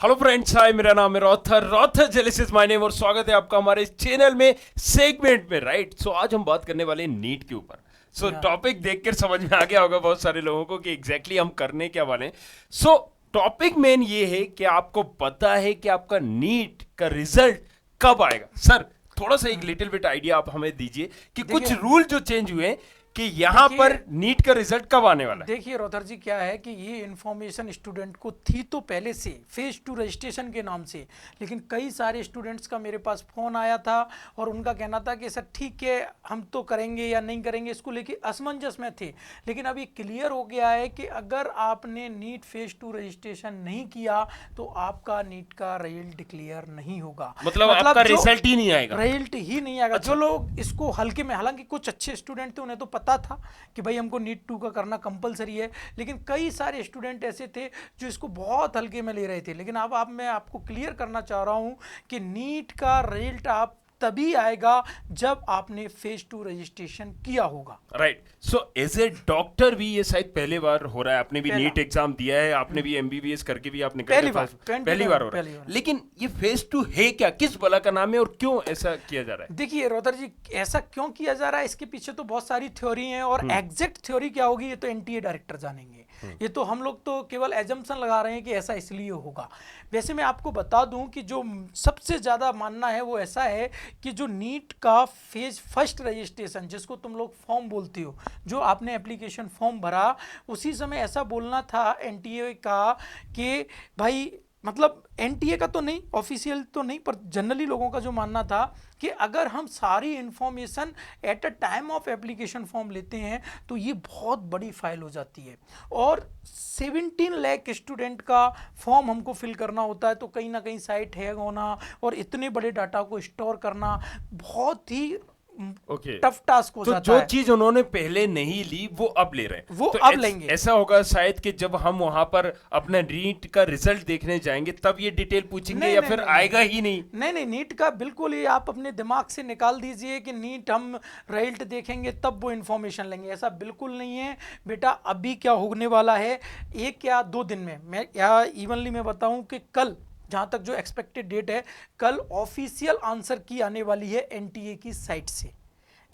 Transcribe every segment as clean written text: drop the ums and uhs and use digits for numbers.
Hello friends, हाय, मेरा नाम है रॉथर जेलिस इज माय नेम और स्वागत है आपका हमारे चैनल में सेगमेंट में। राइट, सो आज हम बात करने वाले हैं नीट के ऊपर। सो टॉपिक देखकर समझ में आ गया होगा बहुत सारे लोगों को कि एग्जैक्टली हम करने क्या वाले हैं। सो टॉपिक मेन ये है कि आपको पता है कि आपका नीट का रिजल्ट कब आएगा। सर, थोड़ा सा एक लिटिल बिट आइडिया आप हमें दीजिए कि कुछ रूल जो चेंज हुए हैं कि यहाँ पर नीट का रिजल्ट कब आने वाला है। देखिए रॉथर जी, क्या है कि ये इन्फॉर्मेशन स्टूडेंट को थी तो पहले से फेज 2 रजिस्ट्रेशन के नाम से, लेकिन कई सारे स्टूडेंट्स का मेरे पास फ़ोन आया था और उनका कहना था कि सर ठीक है, हम तो करेंगे या नहीं करेंगे, इसको लेके असमंजस में थे। लेकिन अब ये क्लियर हो गया है कि अगर आपने नीट फेज 2 रजिस्ट्रेशन नहीं किया तो आपका नीट का रिजल्ट डिक्लेयर नहीं होगा। मतलब आपका रिजल्ट ही नहीं आएगा। रिजल्ट ही नहीं आएगा। जो लोग इसको हल्के में, हालांकि कुछ अच्छे स्टूडेंट थे, उन्हें तो पता था कि भाई हमको नीट 2 का करना कंपलसरी है, लेकिन कई सारे स्टूडेंट ऐसे थे जो इसको बहुत हल्के में ले रहे थे। लेकिन अब मैं आपको क्लियर करना चाह रहा हूं कि नीट का रिजल्ट आप तभी आएगा जब आपने फेज 2 रजिस्ट्रेशन किया होगा। Right, so as a doctor भी ये शायद पहली बार हो रहा है। आपने भी नीट एग्जाम दिया है, आपने भी एमबीबीएस करके भी आपने पहली बार हो रहा है। लेकिन ये फेज 2 है क्या, किस बला का नाम है और क्यों ऐसा किया जा रहा है? देखिए रॉथर जी, ऐसा क्यों किया जा रहा है, इसके पीछे तो बहुत सारी थ्योरी हैं और एग्जैक्ट थ्योरी क्या होगी ये तो एनटीए डायरेक्टर जानेंगे। ये तो हम लोग तो केवल एजम्पशन लगा रहे हैं कि ऐसा इसलिए होगा। वैसे मैं आपको बता दूं कि जो सबसे ज़्यादा मानना है वो ऐसा है कि जो नीट का फेज फर्स्ट रजिस्ट्रेशन, जिसको तुम लोग फॉर्म बोलते हो, जो आपने एप्लीकेशन फॉर्म भरा, उसी समय ऐसा बोलना था एनटीए का कि भाई, मतलब एनटीए का तो नहीं, ऑफिशियल तो नहीं, पर जनरली लोगों का जो मानना था कि अगर हम सारी information at a time of application form लेते हैं तो ये बहुत बड़ी फाइल हो जाती है और 17 लाख स्टूडेंट का फॉर्म हमको फिल करना होता है। तो कहीं ना कहीं साइट हैक होना और इतने बड़े डाटा को स्टोर करना बहुत ही टफ टास्क हो जाता है। जो चीज उन्होंने पहले नहीं ली वो अब ले रहे हैं, वो तो अब लेंगे। ऐसा होगा शायद कि जब हम वहां पर अपना नीट का रिजल्ट देखने जाएंगे तब ये डिटेल पूछेंगे या फिर आएगा ही नहीं? नहीं, नीट का बिल्कुल ही आप अपने दिमाग से निकाल दीजिए कि नीट हम रिजल्ट देखेंगे तब वो इन्फॉर्मेशन लेंगे, ऐसा बिल्कुल नहीं है बेटा। अभी क्या होने वाला है, 1 या 2 दिन में, मैं या इवनली मैं बताऊं कि कल, जहां तक जो एक्सपेक्टेड डेट है, कल ऑफिशियल आंसर की आने वाली है एनटीए की साइट से।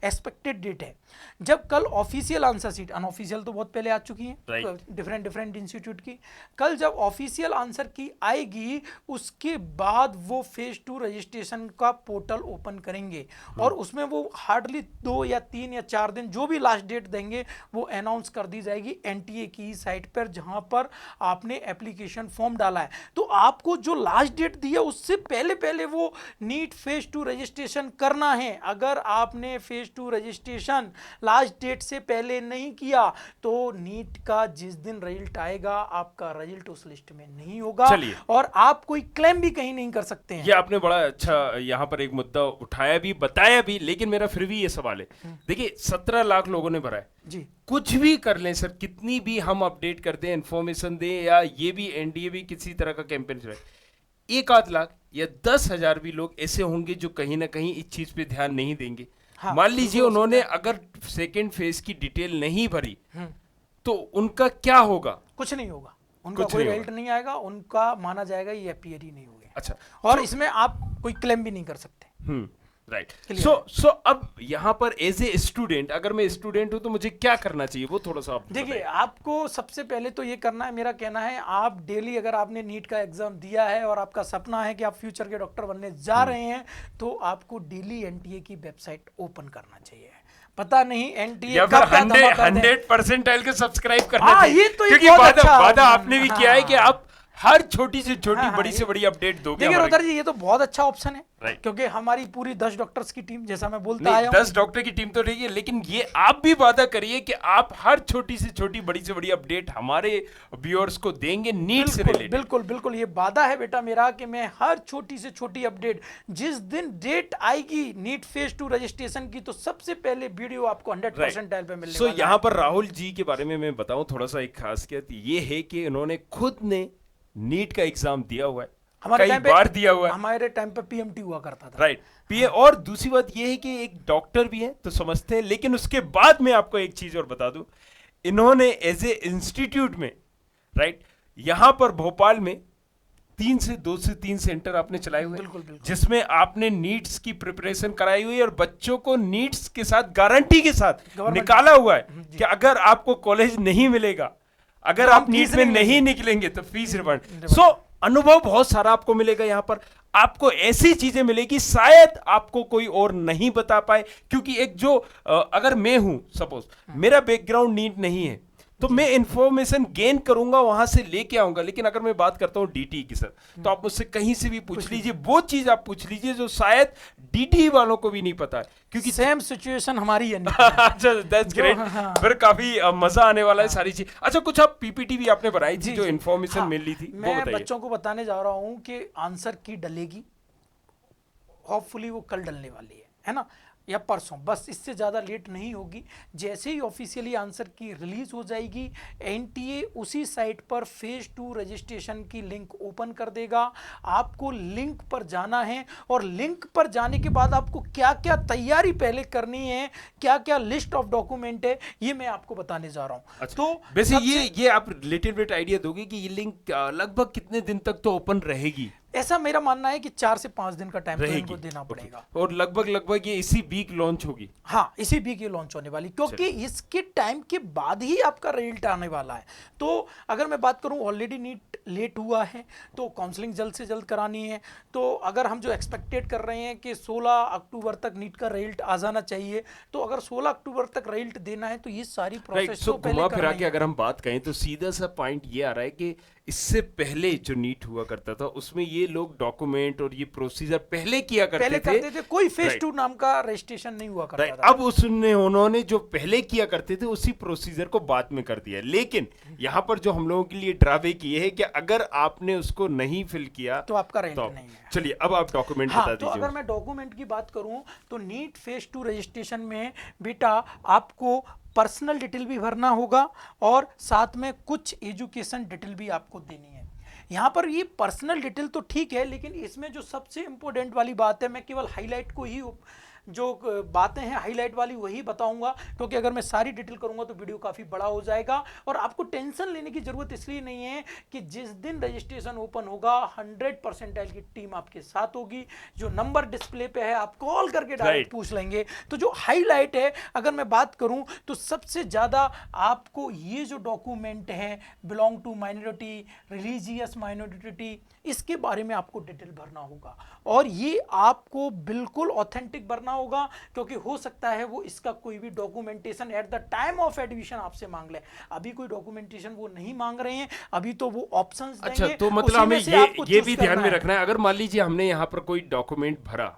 एक्सपेक्टेड डेट है जब कल ऑफिशियल आंसर शीट, अनऑफिशियल तो बहुत पहले आ चुकी है डिफरेंट इंस्टीट्यूट की। कल जब ऑफिशियल आंसर की आएगी उसके बाद वो फेज 2 रजिस्ट्रेशन का पोर्टल ओपन करेंगे और उसमें वो हार्डली 2 या 3 या 4 दिन, जो भी लास्ट डेट देंगे, वो अनाउंस कर दी जाएगी एनटीए की साइट पर जहां पर आपने एप्लीकेशन फॉर्म डाला है। तो आपको जो लास्ट डेट दी है उससे पहले वो नीट फेज 2 रजिस्ट्रेशन करना है। अगर आपने फेज 2 रजिस्ट्रेशन लास्ट डेट से पहले नहीं किया तो नीट का जिस दिन रिजल्ट आएगा आपका रिजल्ट उस लिस्ट में नहीं होगा और आप कोई क्लेम भी कहीं नहीं कर सकते हैं। ये आपने बड़ा अच्छा यहाँ पर एक मुद्दा उठाया भी, बताया भी, लेकिन मेरा फिर भी ये सवाल है। देखिए, 17 लाख लोगों ने भरा है जी। कुछ भी कर लें सर, कितनी भी हम अपडेट करते हैं, इन्फॉर्मेशन दें, या ये भी एनडीए भी किसी तरह का कैंपेन चलाए, 1 आध लाख या 10,000 भी लोग ऐसे होंगे जो कहीं ना कहीं इस चीज पे ध्यान नहीं देंगे। हाँ, मान लीजिए उन्होंने अगर सेकेंड फेज की डिटेल नहीं भरी तो उनका क्या होगा? कुछ नहीं होगा, उनका कोई रिजल्ट नहीं आएगा, उनका माना जाएगा ये अपीयर ही नहीं होगा। अच्छा, और इसमें आप कोई क्लेम भी नहीं कर सकते। राइट, सो अब यहाँ पर एज ए स्टूडेंट, अगर मैं स्टूडेंट हूं तो मुझे क्या करना चाहिए, वो थोड़ा सा आप देखिए। आपको सबसे पहले तो ये करना है, मेरा कहना है, आप डेली, अगर आपने नीट का एग्जाम दिया है और आपका सपना है कि आप फ्यूचर के डॉक्टर बनने जा रहे हैं, तो आपको डेली एनटीए की वेबसाइट ओपन करना चाहिए। पता नहीं एनटीए या फिर 100% के सब्सक्राइब करना चाहिए। ये तो क्योंकि वादा आपने भी किया है कि आप हर छोटी से छोटी, बड़ी से बड़ी अपडेट दोगे। देखिए रॉथर जी, ये तो बहुत अच्छा ऑप्शन है क्योंकि हमारी पूरी 10 डॉक्टर्स की टीम, जैसा मैं बोलता आया हूं, 10 डॉक्टर की टीम तो रही है, लेकिन ये आप भी वादा करिए कि आप हर छोटी से छोटी, बड़ी से बड़ी अपडेट हमारे व्यूअर्स को देंगे नीट से रिलेटेड। बिल्कुल ये वादा है बेटा मेरा कि मैं हर छोटी से छोटी अपडेट, जिस दिन डेट आएगी नीट फेज 2 रजिस्ट्रेशन की, तो सबसे पहले वीडियो आपको 100% टाइम पे मिलने वाला है। यहाँ पर राहुल जी के बारे में मैं बताऊं थोड़ा सा, एक खासियत ये है कि इन्होंने खुद ने नीट का एग्जाम दिया हुआ है, कई बार दिया हुआ है। हमारे टाइम पे पीएमटी हुआ करता था। राइट, पीए। और दूसरी बात यह है कि एक डॉक्टर भी है तो समझते हैं, लेकिन उसके बाद मैं आपको एक चीज और बता दूं, इन्होंने एज ए इंस्टीट्यूट में, राइट, यहां पर भोपाल में 2 से 3 सेंटर आपने चलाए हुए बिल्कुल, बिल्कुल। जिसमें आपने नीट्स की प्रिपरेशन कराई हुई है और बच्चों को नीट्स के साथ गारंटी के साथ Government- निकाला हुआ है कि अगर आपको कॉलेज नहीं मिलेगा, अगर तो आप हम नीट फीस में नहीं नहीं निकलेंगे तो फीस रिफंड। सो अनुभव बहुत सारा आपको मिलेगा यहाँ पर, आपको ऐसी चीजें मिलेगी शायद आपको कोई और नहीं बता पाए, क्योंकि एक जो अगर मैं हूं सपोज मेरा बैकग्राउंड नीट नहीं है तो मैं इंफॉर्मेशन गेन करूंगा, वहां से लेके आऊंगा। लेकिन अगर मैं बात करता हूं डीटी की सर, तो आप मुझसे कहीं से भी पूछ लीजिए, वो चीज आप पूछ लीजिए जो शायद डीटी वालों को भी नहीं पता है, क्योंकि सेम सिचुएशन हमारी है अच्छा दैट्स ग्रेट। हाँ। फिर काफी मजा आने वाला है सारी चीज। अच्छा, कुछ आप पीपीटी भी आपने बनाई थी जो इन्फॉर्मेशन हाँ, मिल रही थी, वो मैं बताइए। बच्चों को बताने जा रहा हूँ कि आंसर की डलेगी, होपफुली वो कल डलने वाली है ना, या परसों, बस इससे ज़्यादा लेट नहीं होगी। जैसे ही ऑफिशियली आंसर की रिलीज हो जाएगी, एनटीए उसी साइट पर फेज 2 रजिस्ट्रेशन की लिंक ओपन कर देगा। आपको लिंक पर जाना है और लिंक पर जाने के बाद आपको क्या क्या तैयारी पहले करनी है, क्या क्या लिस्ट ऑफ डॉक्यूमेंट है, ये मैं आपको बताने जा रहा हूँ। अच्छा, तो वैसे ये आप लिटिल बिट आइडिया दोगे कि ये लिंक लगभग कितने दिन तक तो ओपन रहेगी? ऐसा मेरा मानना है कि 4 से 5 दिन का टाइम तो इनको देना ओके। पड़ेगा। और लगभग ये इसी वीक लॉन्च होगी? हाँ, इसी वीक ये लॉन्च होने वाली, क्योंकि इसके टाइम के बाद ही आपका रिजल्ट आने वाला है। तो अगर मैं बात करूं, ऑलरेडी नीट लेट हुआ है तो काउंसलिंग जल्द से जल्द करानी है। तो अगर हम जो एक्सपेक्टेड कर रहे हैं कि 16 अक्टूबर तक नीट का रिजल्ट आ जाना चाहिए, तो अगर 16 अक्टूबर तक रिजल्ट देना है तो ये सारी प्रोसेस तो पहले घुमा फिरा करनी के है। अगर हम बात करें तो सीधा सा पॉइंट ये आ रहा है कि इससे पहले जो नीट हुआ करता था उसमें ये लोग डॉक्यूमेंट और ये प्रोसीजर पहले किया पहले करते करते थे, कोई फेज Right. 2 नाम का रजिस्ट्रेशन नहीं हुआ करता राइट। था। अब उन्होंने जो पहले किया करते थे उसी प्रोसीजर को बाद में कर दिया। लेकिन यहाँ पर जो हम लोगों के लिए ड्राबैक ये है कि अगर आपने उसको नहीं फिल किया तो आपका रिजल्ट नहीं है। चलिए अब आप डॉक्यूमेंट हाँ, बता तो दीजिए। अगर मैं डॉक्यूमेंट की बात करूं तो नीट फेज 2 रजिस्ट्रेशन में बेटा आपको पर्सनल डिटेल भी भरना होगा और साथ में कुछ एजुकेशन डिटेल भी आपको देनी है। यहाँ पर ये पर्सनल डिटेल तो ठीक है, लेकिन इसमें जो सबसे इंपॉर्टेंट वाली बात है, मैं केवल हाईलाइट को ही जो बातें हैं हाईलाइट वाली वही बताऊंगा, क्योंकि अगर मैं सारी डिटेल करूंगा तो वीडियो काफ़ी बड़ा हो जाएगा। और आपको टेंशन लेने की ज़रूरत इसलिए नहीं है कि जिस दिन रजिस्ट्रेशन ओपन होगा 100% की टीम आपके साथ होगी। जो नंबर डिस्प्ले पे है आप कॉल करके डायरेक्ट पूछ लेंगे। तो जो हाईलाइट है, अगर मैं बात करूं तो सबसे ज़्यादा आपको ये जो डॉक्यूमेंट है, belong to minority, religious minority, इसके बारे में आपको डिटेल भरना होगा। और ये आपको बिल्कुल ऑथेंटिक भरना होगा, क्योंकि हो सकता है वो इसका कोई भी documentation at the time of admission आपसे मांग ले। अभी कोई डॉक्यूमेंटेशन वो नहीं मांग रहे हैं, अभी तो वो ऑप्शंस देंगे। अच्छा, तो मतलब उसी में हमें से आपको ये choose भी ध्यान करना में है। रखना है, अगर मान लीजिए हमने यहाँ पर कोई डॉक्यूमेंट भरा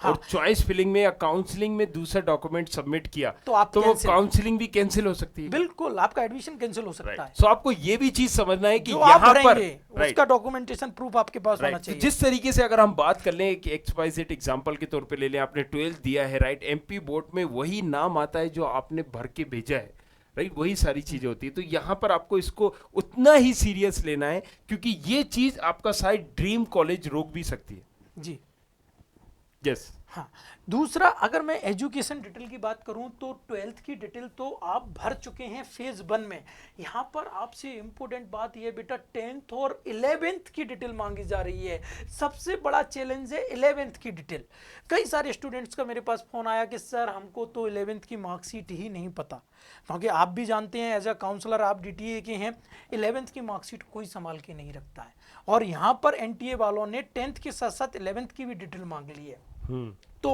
और चॉइस फिलिंग में या काउंसलिंग में दूसरा डॉक्यूमेंट सबमिट किया तो आप वो cancel- काउंसलिंग भी कैंसिल हो सकती है। बिल्कुल, आपका एडमिशन कैंसिल हो सकता है। सो आपको ये भी चीज समझना है कि जो आप यहाँ पर भरेंगे उसका डॉक्यूमेंटेशन प्रूफ आपके पास होना राइट, चाहिए। जिस तरीके से अगर हम बात कर लें एक XYZ एग्जांपल के तौर पे ले लें, आपने 12th दिया है राइट, एमपी बोर्ड में वही नाम आता है जो आपने भर के भेजा है राइट, वही सारी चीजें होती है। तो यहाँ पर आपको इसको उतना ही सीरियस लेना है, क्योंकि ये चीज आपका शायद ड्रीम कॉलेज रोक भी सकती है। जी यस। हाँ, दूसरा अगर मैं एजुकेशन डिटेल की बात करूं तो 12th की डिटेल तो आप भर चुके हैं फेज 1 में। यहाँ पर आपसे इंपॉर्टेंट बात यह बेटा 10th और 11th की डिटेल मांगी जा रही है। सबसे बड़ा चैलेंज है 11th की डिटेल। कई सारे स्टूडेंट्स का मेरे पास फोन आया कि सर हमको तो 11th की मार्कशीट ही नहीं पता, क्योंकि आप भी जानते हैं एज अ काउंसलर आप DTA के हैं, 11th की मार्कशीट कोई संभाल के नहीं रखता है। और यहाँ पर NTA वालों ने 10th के साथ साथ 11th की भी डिटेल मांग ली है। तो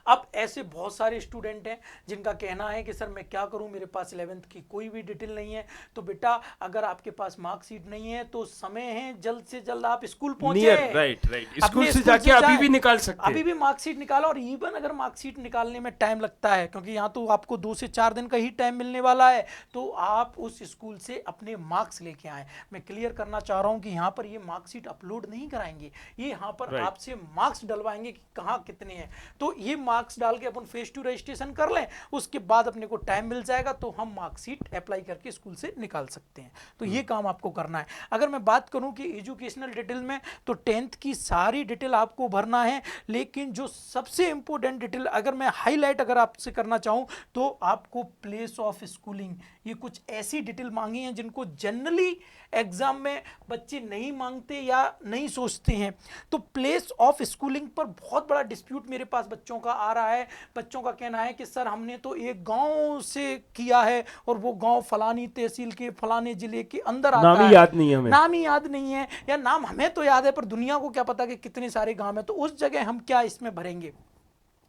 अब ऐसे बहुत सारे स्टूडेंट हैं जिनका कहना है कि सर मैं क्या करूं, मेरे पास 11th की कोई भी डिटेल नहीं है। तो बेटा अगर आपके पास मार्कशीट नहीं है तो समय है, जल्द से जल्द आप स्कूल पहुंचे। राइट, स्कूल से जाके अभी भी निकाल सकते हैं, अभी भी मार्कशीट निकालो। और इवन अगर मार्कशीट निकालने में टाइम लगता है, क्योंकि यहाँ तो आपको 2 से 4 दिन का ही टाइम मिलने वाला है, तो आप उस स्कूल से अपने मार्क्स लेके आए। मैं क्लियर करना चाह रहा हूँ कि यहाँ पर ये मार्कशीट अपलोड नहीं कराएंगे, ये यहाँ पर आपसे मार्क्स डलवाएंगे कि कहाँ कितने हैं। तो ये मार्क्स डाल के अपन फेज 2 रजिस्ट्रेशन कर लें, उसके बाद अपने को टाइम मिल जाएगा तो हम मार्कशीट अप्लाई करके स्कूल से निकाल सकते हैं। तो ये काम आपको करना है। अगर मैं बात करूं कि एजुकेशनल डिटेल में तो 10th की सारी डिटेल आपको भरना है, लेकिन जो सबसे इंपॉर्टेंट डिटेल अगर मैं हाईलाइट अगर आपसे करना चाहूं तो आपको प्लेस ऑफ स्कूलिंग ये कुछ ऐसी डिटेल मांगी हैं जिनको जनरली एग्जाम में बच्चे नहीं मांगते या नहीं सोचते हैं। तो प्लेस ऑफ स्कूलिंग पर बहुत बड़ा डिस्प्यूट मेरे पास बच्चों का आ रहा है। बच्चों का कहना है कि सर हमने तो एक गांव से किया है और वो गांव फलानी तहसील के फलाने जिले के अंदर आता है, नाम ही याद नहीं है हमें, नाम ही याद नहीं है, या नाम हमें तो याद है पर दुनिया को क्या पता कि कितने सारे गांव हैं। तो उस जगह हम क्या इसमें भरेंगे?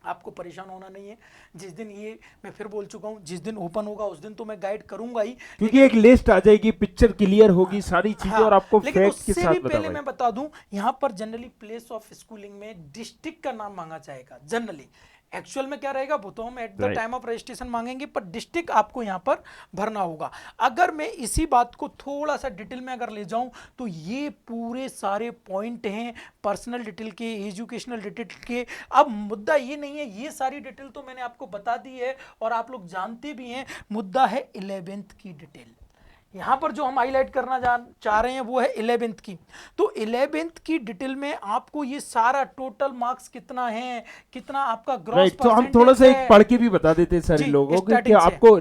आपको परेशान होना नहीं है। जिस दिन ये, मैं फिर बोल चुका हूं, जिस दिन ओपन होगा उस दिन तो मैं गाइड करूंगा ही, क्योंकि एक लिस्ट आ जाएगी, पिक्चर क्लियर होगी, सारी चीजें और आपको लेकिन फैक्ट के उससे साथ भी पहले बताओ। मैं बता दूं, यहां पर जनरली प्लेस ऑफ स्कूलिंग में डिस्ट्रिक्ट का नाम मांगा जाएगा। जनरली एक्चुअल में क्या रहेगा वो तो हम at the time of registration मांगेंगे, पर डिस्ट्रिक्ट आपको यहां पर भरना होगा। अगर मैं इसी बात को थोड़ा सा डिटेल में अगर ले जाऊं तो ये पूरे सारे पॉइंट हैं पर्सनल डिटेल के, एजुकेशनल डिटेल के। अब मुद्दा ये नहीं है, ये सारी डिटेल तो मैंने आपको बता दी है और आप लोग जानते भी हैं। मुद्दा है 11th की डिटेल। यहाँ पर जो हम हाईलाइट करना चाह रहे हैं वो है 11th की। तो 11th की डिटेल में आपको ये सारा टोटल मार्क्स कितना है, कितना आपका ग्रॉस तो हम थोड़ा सा एक पढ़ के भी बता देते हैं सारे लोगों को कि आपको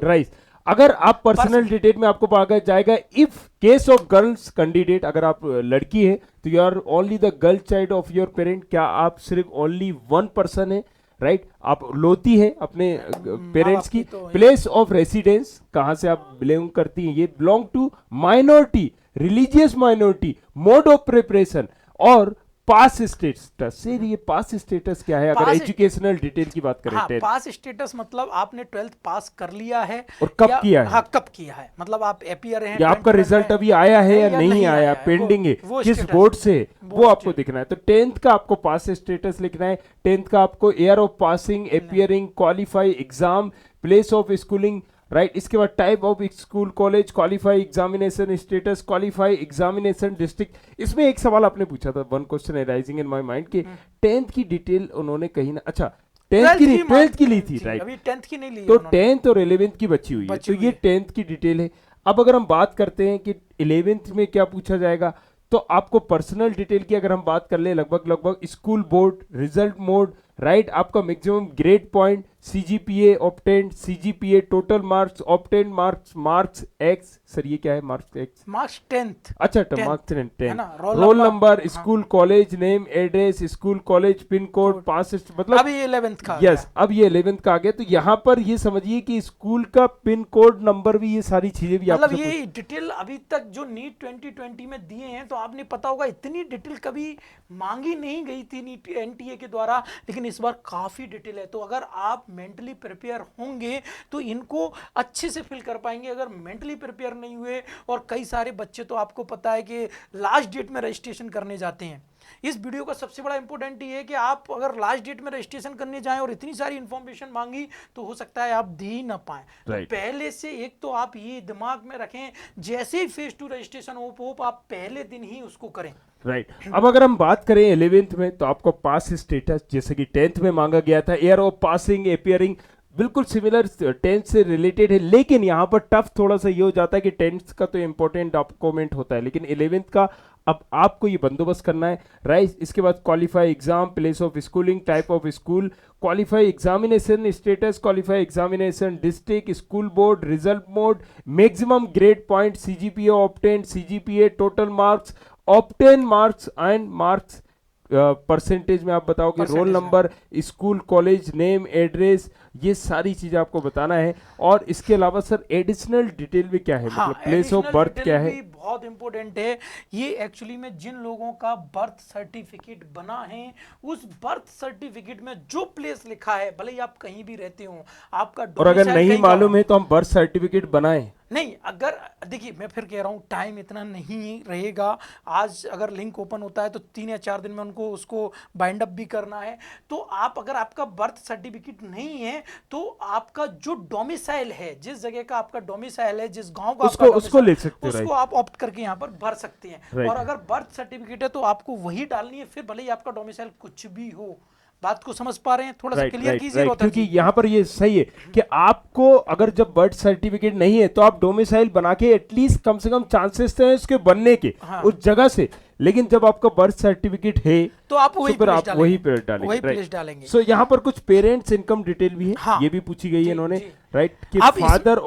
अगर आप पर्सनल डिटेल में आपको पाया जाएगा, if case of girls candidate, अगर आप लड़की है तो you are only the girl child of your parent, क्या आप सिर्फ ओनली वन पर्सन है, राइट? आप लोती है अपने पेरेंट्स की। प्लेस ऑफ रेसिडेंस, कहां से आप बिलोंग करती हैं, ये belong to minority, religious minority, mode of preparation और पास स्टेटस। से ये पास स्टेटस क्या है अगर एजुकेशनल डिटेल की बात करें? हाँ, पास स्टेटस मतलब आपने 12th पास कर लिया है और कब किया है? हाँ, कब किया है, मतलब आप एपीयर हैं या आपका रिजल्ट अभी आया है या नहीं आया, पेंडिंग है, किस बोर्ड से, वो आपको दिखना है। तो 10th का आपको पास स्टेटस लिखना है। 10th का आपको year of passing, appearing, qualify exam, place of schooling, right? इसके बाद type of school college, qualify examination status, qualify examination district. इसमें एक सवाल आपने पूछा था, one question arising in my mind, कि 10th की डिटेल उन्होंने कहीं ना, अच्छा 10th की नहीं 12th की ली थी, राइट? अभी 10th की नहीं ली, तो 10th और 11th की बची हुई है, तो ये 10th की डिटेल है। अब अगर हम बात करते हैं कि 11th में क्या पूछा जाएगा, तो आपको पर्सनल डिटेल की अगर हम बात कर ले, लगभग school board, result mode, right? आपका maximum grade point, CGPA obtained, CGPA, total marks, obtained marks, marks X, sir ये क्या है मार्क्स एक्स? Marks 10th। अच्छा, marks 10, roll number, school college name, address, school college pin code, pass, मतलब अभी 11th का yes, अब ये 11th का आ गया। तो यहाँ पर ये समझिए कि स्कूल का पिन कोड नंबर भी, ये सारी चीजें भी मतलब ये डिटेल अभी तक जो नीट 2020 में दिए हैं, तो आपने पता होगा इतनी डिटेल कभी मांगी नहीं गई थी नीट एनटीए के द्वारा, लेकिन इस बार काफी डिटेल है। तो अगर आप मेंटली प्रिपेयर होंगे तो इनको अच्छे से फिल कर पाएंगे। अगर मेंटली प्रिपेयर नहीं हुए, और कई सारे बच्चे तो आपको पता है कि लास्ट डेट में रजिस्ट्रेशन करने जाते हैं। इस वीडियो का सबसे बड़ा इंपॉर्टेंट ये है कि आप अगर लास्ट डेट में रजिस्ट्रेशन करने जाएं और इतनी सारी इंफॉर्मेशन मांगी तो हो सकता है आप दे ही ना पाएं। तो पहले से एक तो आप ये दिमाग में रखें, जैसे ही फेज 2 रजिस्ट्रेशन होप आप पहले दिन ही उसको करें, राइट? अब अगर हम बात करें 11th में, तो आपको पास स्टेटस जैसे कि 10th में मांगा गया था, ईयर ऑफ पासिंग, अपीयरिंग, बिल्कुल सिमिलर 10th से रिलेटेड है। लेकिन यहाँ पर टफ थोड़ा सा ये हो जाता है कि 10th का तो इंपॉर्टेंट डॉक्यूमेंट होता है, लेकिन 11th का अब आपको ये बंदोबस्त करना है, राइट? इसके बाद qualify exam, place of schooling, type of school, qualify examination status, qualify examination district, school board, result mode, maximum grade point, CGPA obtained, CGPA, total marks, obtain marks and marks percentage में आप बताओगे, role number, school college name, address, ये सारी चीजें आपको बताना है। और इसके अलावा सर एडिशनल डिटेल भी क्या है, हाँ, मतलब प्लेस ऑफ बर्थ क्या है? बहुत इंपॉर्टेंट है ये। एक्चुअली में जिन लोगों का बर्थ सर्टिफिकेट बना है, उस बर्थ सर्टिफिकेट में जो प्लेस लिखा है, भले ही आप कहीं भी रहते हो, आपका, और अगर नहीं मालूम है तो हम बर्थ सर्टिफिकेट बनाएं नहीं। अगर देखिए, मैं फिर कह रहा हूँ, टाइम इतना नहीं रहेगा। आज अगर लिंक ओपन होता है तो 3 या 4 दिन में उनको उसको बाइंड अप भी करना है। तो आप, अगर आपका बर्थ सर्टिफिकेट नहीं है, तो आपका जो डोमिसाइल है, जिस जगह का आपका डोमिसाइल है, जिस गांव का उसको लिख सकते हैं, उसको आप ऑप्ट करके यहाँ पर भर सकते हैं। और अगर बर्थ सर्टिफिकेट है तो आपको वही डालनी है, फिर भले ही आपका डोमिसाइल कुछ भी हो। बात को समझ पा रहे हैं? थोड़ा सा क्लियर कीजिए। क्योंकि यहाँ पर ये सही है कि आपको अगर जब बर्थ सर्टिफिकेट नहीं है तो आप डोमिसाइल बना के एटलीस्ट कम से कम चांसेस हैं इसके बनने के, उस जगह से। लेकिन जब आपका बर्थ सर्टिफिकेट है तो आप वही फिर आप वही पे डालेंगे, वही राइट। प्लेस डालेंगे। सो यहाँ पर कुछ पेरेंट्स इनकम डिटेल भी है, हाँ, ये भी पूछी गई है इन्होंने, जी। राइट, कि आप फादर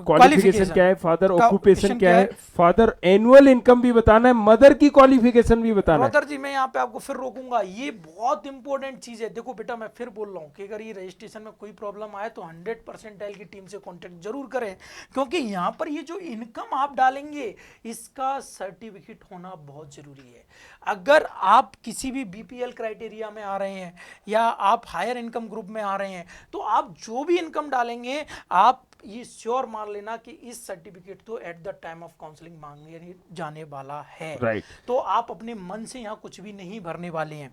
क्वालिफिकेशन क्या है, फादर ऑक्यूपेशन क्या है, फादर एनुअल इनकम भी बताना है, मदर की क्वालिफिकेशन भी बताना है। रोहतर जी, मैं यहाँ पे आपको फिर रोकूंगा, ये बहुत इंपॉर्टेंट चीज है। देखो बेटा, मैं फिर बोल रहा हूँ कि अगर ये रजिस्ट्रेशन में कोई प्रॉब्लम आए तो 100% की टीम से कांटेक्ट जरूर करें, क्योंकि यहाँ पर ये जो इनकम आप डालेंगे इसका सर्टिफिकेट होना बहुत जरूरी है। अगर आप किसी भी बीपीएल क्राइटेरिया में आ रहे हैं या आप हायर इनकम ग्रुप में आ रहे हैं, तो आप जो भी इनकम डालेंगे आप ये श्योर मान लेना कि इस सर्टिफिकेट तो at the time of counselling मांगे जाने वाला है, राइट। तो आप अपने मन से यहाँ कुछ भी नहीं भरने वाले हैं।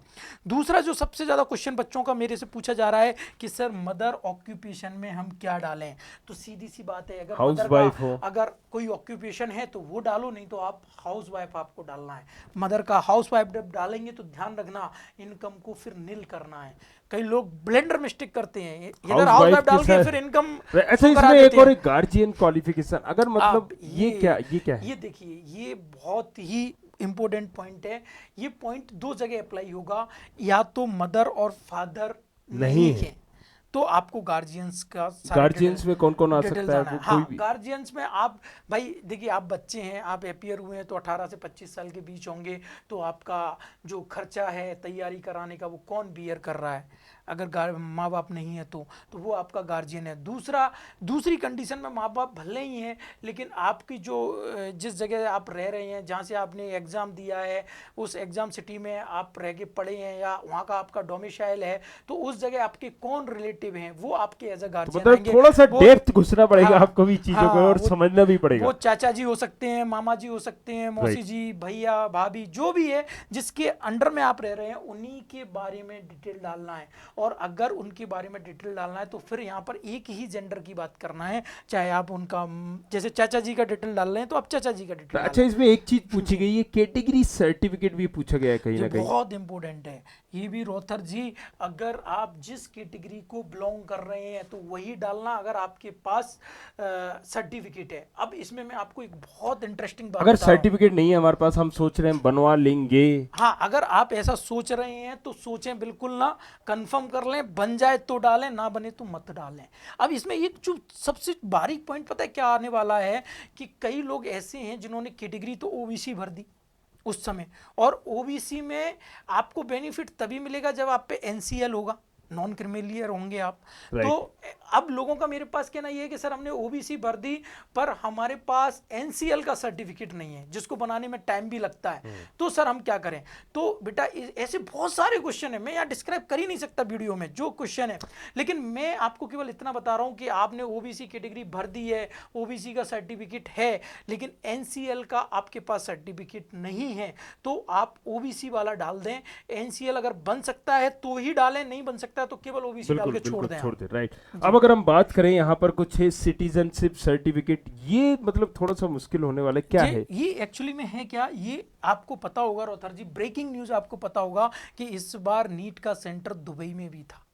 दूसरा जो सबसे ज्यादा क्वेश्चन बच्चों का मेरे से पूछा जा रहा है कि सर मदर ऑक्यूपेशन में हम क्या डालें, तो सीधी सी बात है, अगर हाउस मदर वाइफ का हो, अगर कोई ऑक्यूपेशन है तो वो डालो, नहीं तो आप हाउस वाइफ आपको डालना है। मदर का हाउस वाइफ जब डालेंगे तो ध्यान रखना इनकम को फिर नील करना है। कई लोग ब्लेंडर मिस्टेक करते हैं, इधर हाउस वाइफ डाल के फिर इनकम। अच्छा, इसमें एक और एक गार्जियन क्वालिफिकेशन, अगर मतलब ये क्या है? ये देखिए, ये बहुत ही इंपॉर्टेंट पॉइंट है। ये पॉइंट दो जगह अप्लाई होगा, या तो मदर और फादर नहीं है तो आपको गार्जियंस का गार्जियंस में कौन कौन आ सकता है? वो हाँ, कोई भी गार्जियंस में आप भाई देखिए, आप बच्चे हैं, आप अपियर हुए हैं तो 18 से 25 साल के बीच होंगे, तो आपका जो खर्चा है तैयारी कराने का वो कौन बियर कर रहा है? अगर माँ बाप नहीं है तो वो आपका गार्जियन है। दूसरी कंडीशन में माँ बाप भले ही हैं, लेकिन आपकी जो जिस जगह आप रह रहे हैं, जहाँ से आपने एग्ज़ाम दिया है, उस एग्ज़ाम सिटी में आप रह के पढ़े हैं या वहाँ का आपका डोमिसाइल है, तो उस जगह आपके कौन रिलेटिव हैं वो आपके एज अ गार्जियन मतलब आएंगे। थोड़ा सा डेप्थ घुसना पड़ेगा आपको भी चीजों को, और वो समझना भी पड़ेगा। वो चाचा जी हो सकते हैं, मामा जी हो सकते हैं, मौसी जी, भैया, भाभी, जो भी है जिसके अंडर में आप रह रहे हैं, उन्हीं के बारे में डिटेल डालना है। और अगर उनके बारे में डिटेल डालना है तो फिर यहाँ पर एक ही जेंडर की बात करना है, चाहे आप उनका जैसे चाचा जी का डिटेल डाल रहे हैं तो आप चाचा जी का डिटेल। अच्छा, इसमें एक चीज पूछी गई है, कैटेगरी सर्टिफिकेट भी पूछा गया है कहीं ना कहीं, बहुत इंपॉर्टेंट है ये भी रोहतर जी। अगर आप जिस कैटेगरी को बिलोंग कर रहे हैं तो वही डालना, अगर आपके पास सर्टिफिकेट है। अब इसमें मैं आपको एक बहुत इंटरेस्टिंग बात, अगर सर्टिफिकेट नहीं है हमारे पास, हम सोच रहे हैं बनवा लेंगे, हाँ, अगर आप ऐसा सोच रहे हैं तो सोचें बिल्कुल ना, कंफर्म कर लें, बन जाए तो डालें, ना बने तो मत डालें। अब इसमें एक जो सबसे बारीक पॉइंट पता है क्या आने वाला है, कि कई लोग ऐसे हैं जिन्होंने कैटेगरी तो ओबीसी भर दी उस समय, और ओबीसी में आपको बेनिफिट तभी मिलेगा जब आप पे एनसीएल होगा, नॉन क्रिमिलियर होंगे आप। तो अब लोगों का मेरे पास कहना ये है कि सर हमने ओबीसी भर दी पर हमारे पास एनसीएल का सर्टिफिकेट नहीं है, जिसको बनाने में टाइम भी लगता है, तो सर हम क्या करें? तो बेटा ऐसे बहुत सारे क्वेश्चन है, मैं यहाँ डिस्क्राइब कर ही नहीं सकता वीडियो में जो क्वेश्चन है, लेकिन मैं आपको केवल इतना बता रहा हूँ कि आपने ओबीसी कैटेगरी भर दी है, ओबीसी का सर्टिफिकेट है, लेकिन एनसीएल का आपके पास सर्टिफिकेट नहीं है, तो आप ओबीसी वाला डाल दें। एनसीएल अगर बन सकता है तो ही डालें, नहीं बन सकता तो केवल ओबीसी डाल के छोड़ दें। राइट। अब अगर हम बात करें यहाँ पर कुछ है सिटीजनशिप सर्टिफिकेट, ये मतलब थोड़ा सा मुश्किल होने वाला क्या है? ये एक्चुअली में है क्या, ये आपको पता होगा रोहतर जी, ब्रेकिंग न्यूज आपको पता होगा कि इस बार नीट का सेंटर दुबई में भी था,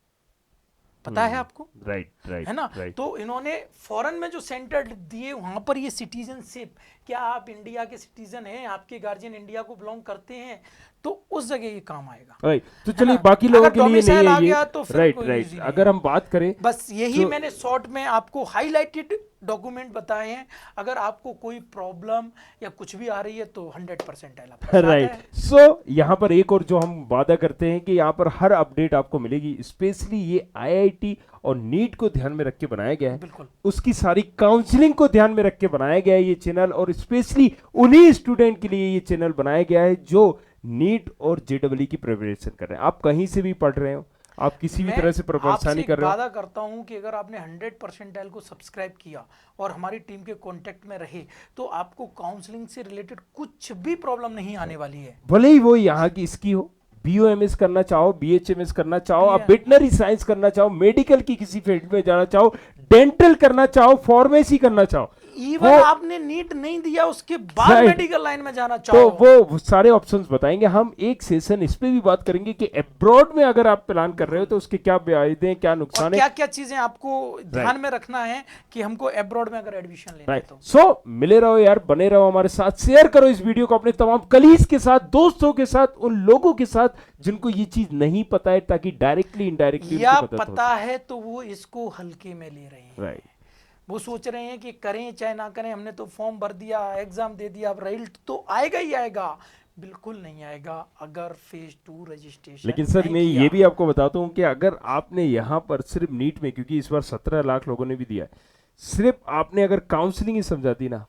पता है आपको? राइट, है ना? तो इन्होंने फॉरेन में जो सेंटर दिए वहां पर ये सिटीजनशिप, क्या आप इंडिया के सिटीजन हैं, आपके गार्जियन इंडिया को बिलोंग करते हैं, तो उस जगह ये काम आएगा। राइट। तो चलिए बाकी लोगों के लिए नहीं है ये, तो राइट। अगर हम बात करें, बस यही मैंने शॉर्ट में आपको हाईलाइटेड डॉक्यूमेंट बताए हैं। अगर आपको कोई प्रॉब्लम या कुछ भी आ रही है तो 100% है। राइट। सो यहाँ पर एक और जो हम वादा करते हैं कि यहाँ पर हर अपडेट आपको मिलेगी, स्पेशली ये आईआईटी और नीट को ध्यान में रख के बनाया गया है, बिल्कुल उसकी सारी काउंसलिंग को ध्यान में रख के बनाया गया है ये चैनल, और स्पेशली उन्हीं स्टूडेंट के लिए ये चैनल बनाया गया है जो नीट और जेईई की प्रिपरेशन कर रहे हैं। आप कहीं से भी पढ़ रहे हो, आप किसी भी तरह से परेशानी कर रहे हो, वादा करता हूं कि अगर आपने 100% को सब्सक्राइब किया और हमारी टीम के कांटेक्ट में रहे तो आपको काउंसलिंग से रिलेटेड कुछ भी प्रॉब्लम नहीं आने वाली है। भले ही वो यहाँ की इसकी हो, बीओएमएस करना चाहो, बीएचएमएस करना चाहो, आप वेटनरी साइंस करना चाहो, मेडिकल की किसी फील्ड में जाना चाहो, डेंटल करना चाहो, फार्मेसी करना चाहो, इवन आपने नीट नहीं दिया उसके बाद Right. मेडिकल लाइन में जाना तो चाहो, वो सारे ऑप्शंस बताएंगे हम। एक सेशन इस पे भी बात करेंगे कि अब्रॉड में अगर आप प्लान कर रहे हो तो उसके क्या फायदे हैं, क्या और नुकसान है। क्या क्या चीजें आपको ध्यान में रखना है कि हमको अब्रॉड में अगर एडमिशन लेना है राइट, तो। सो मिले रहो यार, बने रहो हमारे साथ, शेयर करो इस वीडियो को अपने तमाम कलीग्स के साथ, दोस्तों के साथ, उन लोगों के साथ जिनको ये चीज नहीं पता है, ताकि डायरेक्टली इनडायरेक्टली या पता है तो वो इसको हल्के में ले रहे हैं। राइट, वो सोच रहे हैं कि करें चाहे ना करें, हमने तो फॉर्म भर दिया, एग्जाम दे दिया, अब रिजल्ट तो आएगा ही आएगा। बिल्कुल नहीं आएगा अगर फेज 2 रजिस्ट्रेशन। लेकिन सर मैं ये भी आपको बताता हूँ कि अगर आपने यहाँ पर सिर्फ नीट में, क्योंकि इस बार 17 लाख लोगों ने भी दिया है, सिर्फ आपने अगर काउंसलिंग ही समझा दी ना,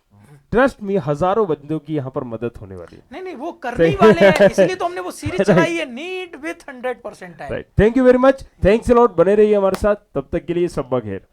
ट्रस्ट में हजारों बंदों की यहाँ पर मदद होने वाली है। नहीं नहीं, वो करने ही वाले हैं, इसलिए तो हमने वो सीरीज चलाई है, NEET with 100% time. Right, thank you very much, thanks a lot, बने रहिए हमारे साथ, तब तक के लिए सब्बा खैर।